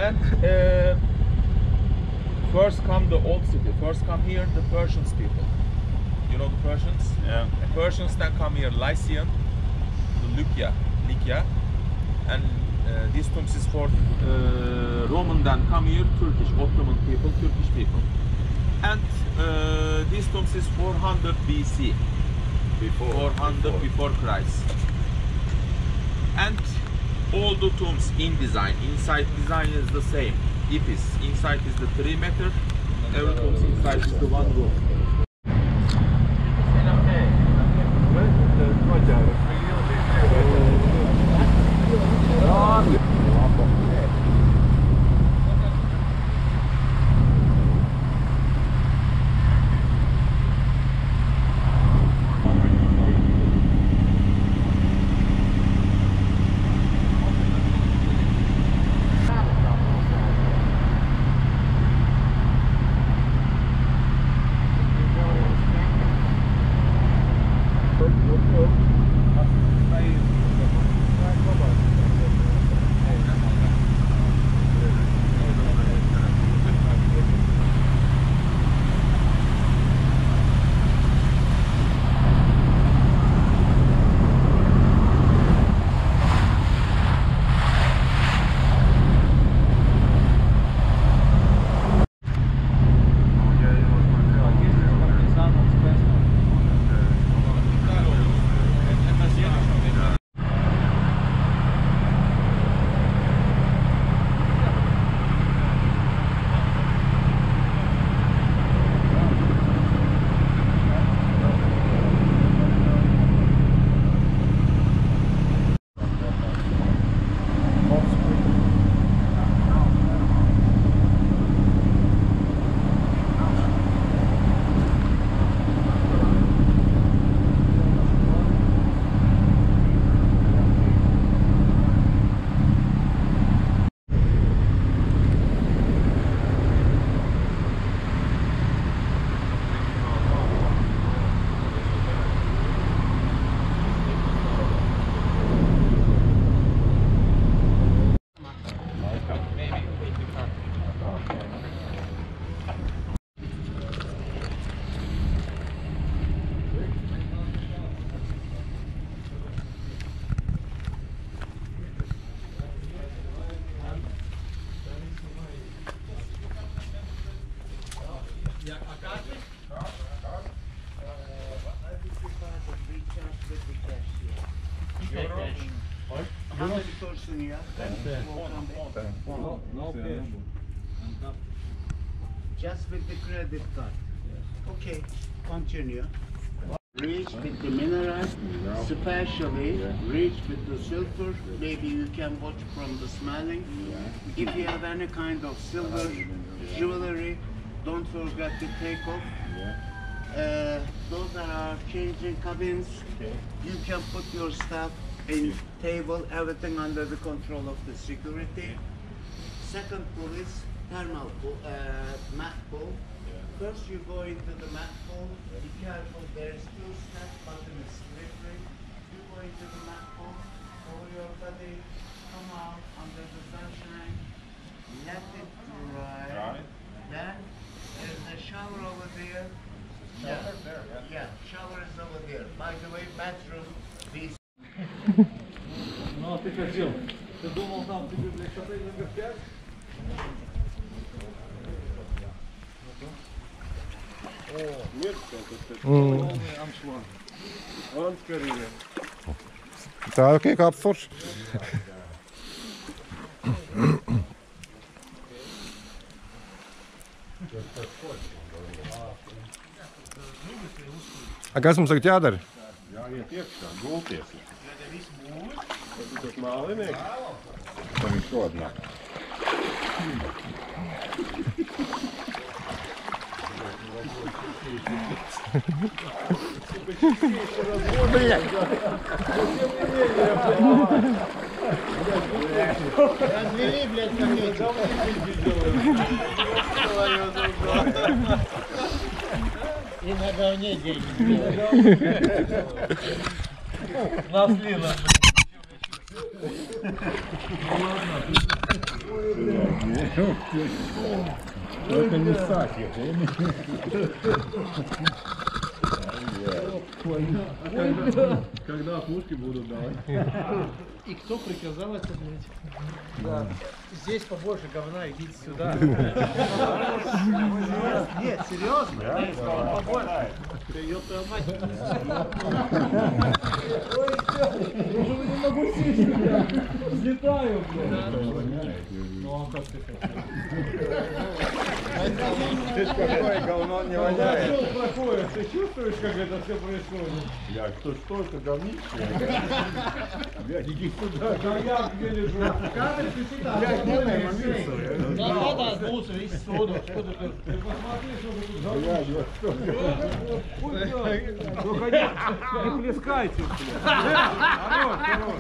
And first come the old city. First come here the Persians people. You know the Persians? Yeah. The Persians then come here Lycian, the Lycia, and these tombs is for Roman. Then come here Turkish, Ottoman people, Turkish people, and these tombs is 400 BC. 400 before Christ. And all the tombs in design, inside design is the same. Ipis, inside is the 3 meter, every tomb inside is the 1 room. Just with the credit card. Okay, continue. Rich with the mineral, especially rich with the silver. Maybe you can watch from the smelling. If you have any kind of silver jewelry, don't forget to take off. Those are our changing cabins. You can put your stuff in table, everything under the control of the security. Second pool is thermal pool, mat pool. First you go into the mat pool. Be careful, there is 2 steps, bottom is slippery. You go into the mat pool, cover your body, come out under the sunshine, let it dry. Then there is a shower over there. Shower there, yeah. Shower is over there. By the way, bathroom, these. No, ты хотел. Ты думал, там тебе для шофера пять? О, мерзко. Полный аншлаг. Он скорее. Tā ir kā forši. Kas mums tagad jādara? Jāiet iekšā, gulties. Tas mālinieks. Tam ir šodien. Развели, блядь, конечку. И на говне деньги. Наслила. Только не ссать их. Когда опушки будут давать? И кто приказал это, блядь? Да. Здесь побольше говна, идите сюда. Нет, серьезно? Побольше. Ты ее мать. Не могу сесть, взлетаю, блядь. Ну а как ты? Ты ж какое говно не воняет. Что такое? Ты чувствуешь, как это все происходит? Блядь, тут столько говнища. Блядь, иди сюда. Да я где лежу? Блядь, не дай момент. Да, сбылся весь соду. Что ты тут? Ты посмотри, что ты тут Блядь, вот что. только не плескайте, блядь. Хорош, хорош.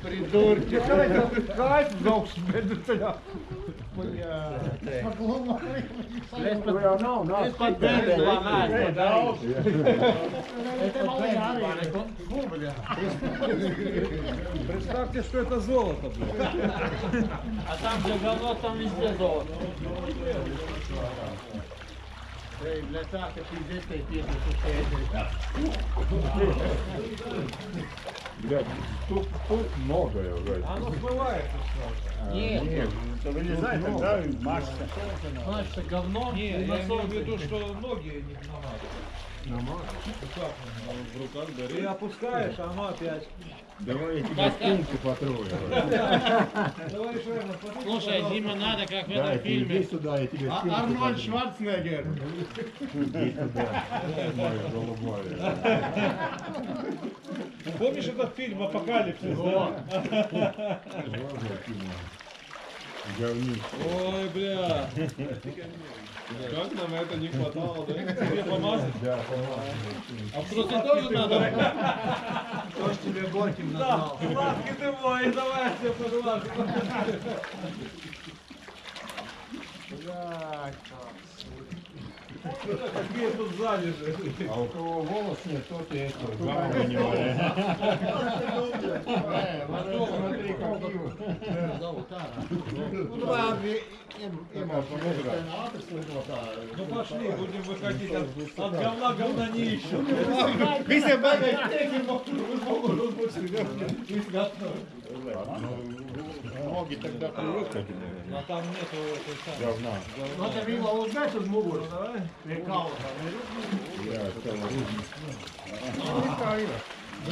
Придурки. Кайф, гаук, бля. Под бедом, это малояры. Фу, бля. Представьте, что это золото, блядь. А там для говно, там везде золото. Эй, бля, так, это пиздец, ты пишешь, Блядь, тут многое, блядь. Оно смывается сразу. Нет, Вылезай, тогда машься. знаешь, это говно. Не, я имею в виду, что ноги не намазаны. В руках горит. Ты опускаешь, а оно опять. Давай я тебе спинку потрою. Давай еще раз, посмотри. Слушай, Дима, надо, как в Да, этом ты иди фильме. сюда, я тебе спинку Арнольд потрою. Шварценеггер. Иди сюда. Мой голубой. Помнишь этот фильм «Апокалипсис», да? Говнище. Ой, бля. Как нам это не хватало, да? Тебе помазать? Да, помогай. А просто тоже надо. Кто ж тебе горьким назвал? Да, сладкий ты мой, давай я тебе поглажу. Какие тут залежи. А у кого волос нет, тот и это, голову не валяет. Смотри, какие. Ну пошли, будем выходить от говна, говна не ищут. Ноги тогда привыкли. А там нету этой самой. Говна. Ну, это мило узнать, что смогут. Давай.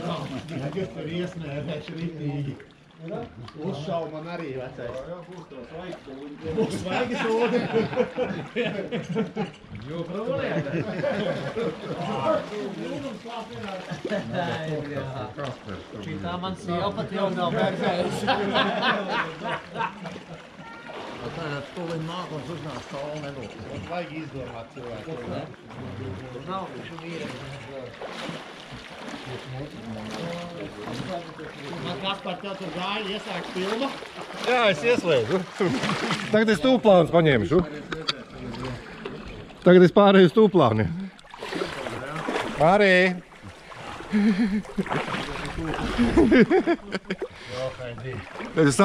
Я Näkyykö riesnää ja riitti? Ussa on manari vecais. Svagi suuri. Joo, provoleita. Sitä man sijoitat jonnekin perseessä. Täällä tuli maakon susnasta ollenko. On vaikka isturmat sillä. No, se Kaspar, tev tur gāja iesākt filmu? Jā, es ieslēdzu. Tagad es tūplānus paņemšu. Tagad es pārēju uz tūplāni. Arī. Jūs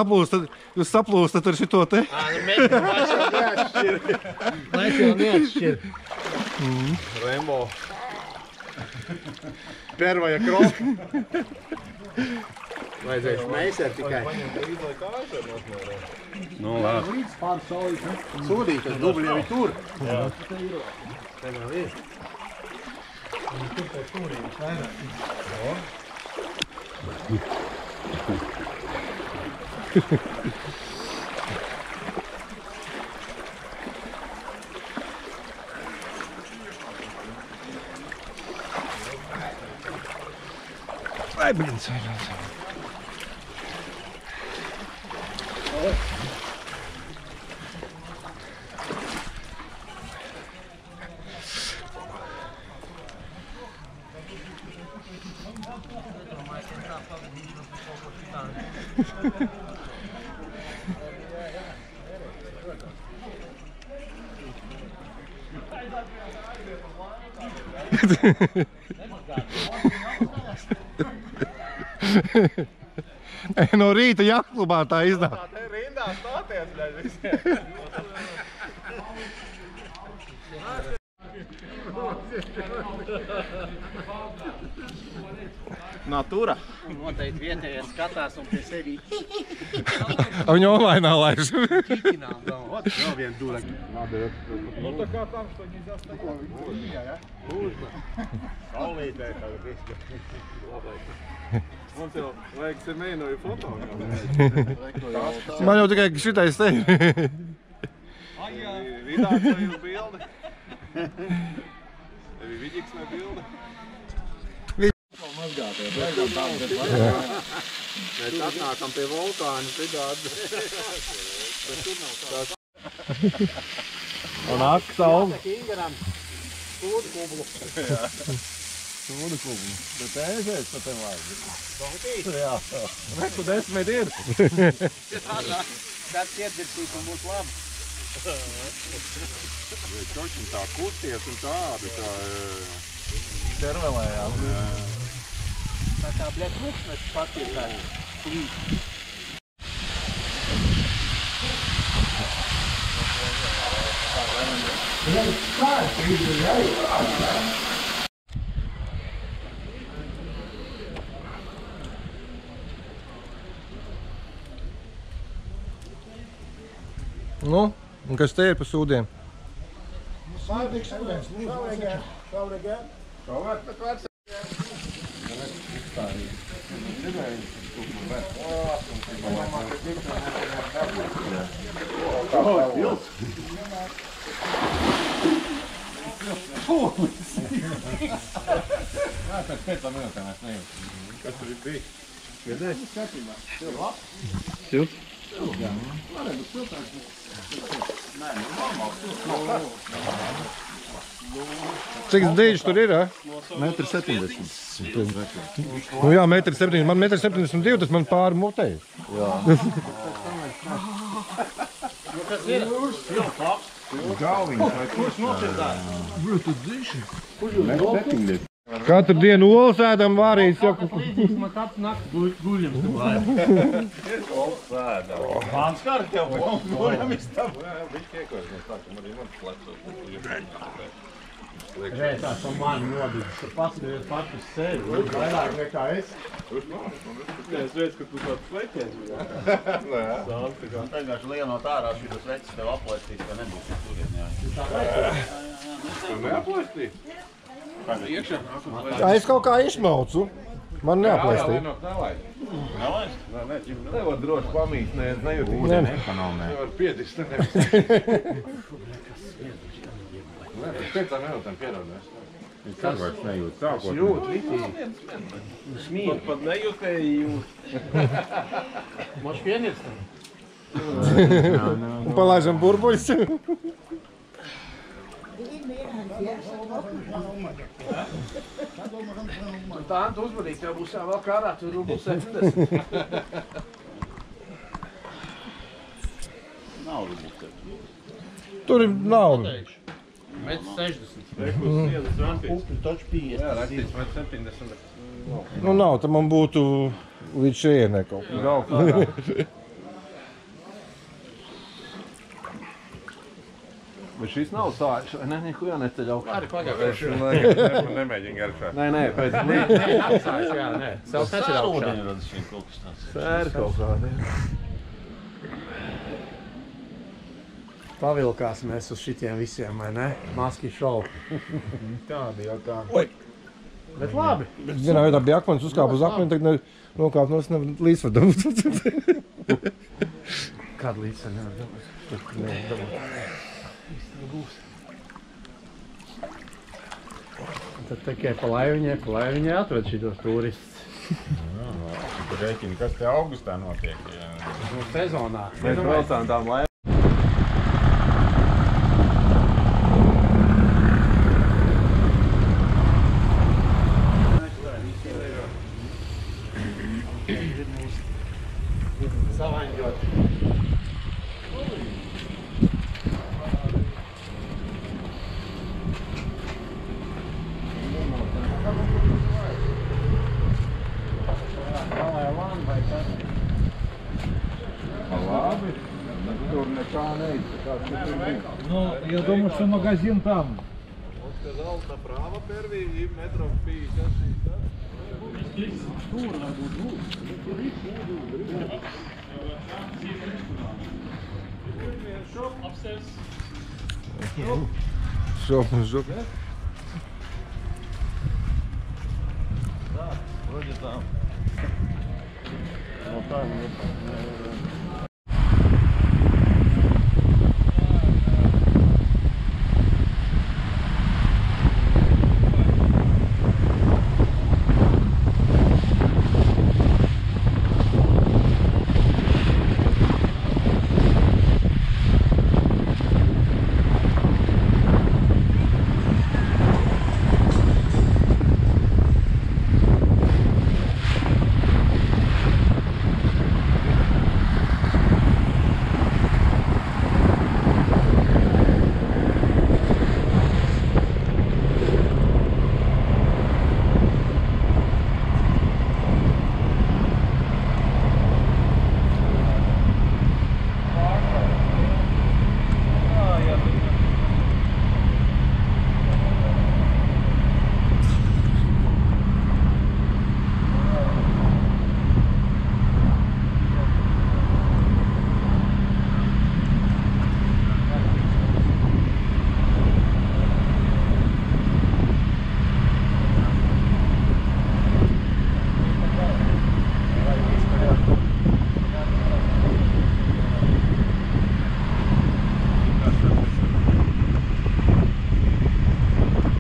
saplūstat ar šito te? Mēs jau neatšķir. Rembo. Первая кровь. Vajadzēs meiser tikai. Nu labi. Sūdīt, tas dubļi jau ir tur. Jā. Te vēl ir. Tur pēc stūrības vairāk. Ai, blin, No rīta jaktklubā tā iznāk. Tā te rindā stāties ļaļ visiem. Natūra. Noteikti vietējais skatās un pie sevi Viņa online laiž. kikinām vēl. Vēl viens dūlek. Ну так а там что, нельзя стоять? Saulītē tā riska. Mums jau vajag semēnoju foto. Man jau tikai šitais te ir. Vidā ir bilde. Tevi vidiksmē bilde. Mēs atnākam pie vulkāna citādi. Un ak, saule. Bet ēžēs pa tev vajag. Jā. Reku 10 ir. Tas iedzersīt un būs labi. Čočim tā kusties un tādi tā... Servelē, jā. Tā kā, bļet, rupsnes pat ir tā plīt. Nu, un kas te ir pa sūdiem? Kas tur bija? Cik dīļš tur ir, ā? 1,70 m. Nu jā, 1,70 m. Man 1,72 m, tas man pāri mutei. Galviņš vai kurš nopirkās? Katru dienu olas ēdam vārīs, jau... Man katru nakti guļam tu Vāns kārt tev guļam istab. Viņš iekojas no tā, ka man arī man plecos. Rētās pa mani nodīgs, ka paskaties pat uz sevi. Vairāk nekā es. Es redzu, ka tu tāds sleķēs. Tagad lienot ārā šitos vecis tev aplaistīs, ka nebūs turien, jā. Tu neaplaistīt? Iekšā. Es kaut kā izmaucu. Man neaplaistīja. Nelaist? Tev var droši pamīt, nejūtīt. Nē. Ekonomē. Tev var piedist, Nē, pēc 5 minūtēm pierādēs. Viņš vairs nejūt. Sākot. Jūt, vitī. Pat nejūtēji jūt. Moš pienirst? Un palaižam burbuļus. Tā Anta uzmanīgi, tev būs vēl kārā, tur būs 70. Nav rubus tev. Tur ir nauda. 1,60 m. Upļu taču 50. Jā, rakstīts 1,70 m. Nu nav, tad man būtu līdz šejienē kaut kā. Galvā. Bet šis nav sāļš, vai ne? Neko jau neceļ augšā. Arī pagājuši. Nemēģina garšā. Nē, pēc Atsāks, jā, nē. Sev taču ir augšā. Sēri kaut kādi. Pavilkās mēs uz šitiem visiem, vai ne? Maski šovu. Tādi jau tā. Bet labi. Vienā veidā bija akmens, uzkāpa uz akmeni, tagad nokāp no līdzsvaru. Kādu līdzi nevar būs. Tad tikai pa laiviņai atved šitos turistus. Tu rēķini, kas te augustā notiek? Nu, sezonā. Mēs braucām tām laivām. Savaņģot. Ну, я думаю, что магазин там. Он сказал направо первый и метров 50-60. Жоп, жоп. Да, вроде там. Вот там, вот там.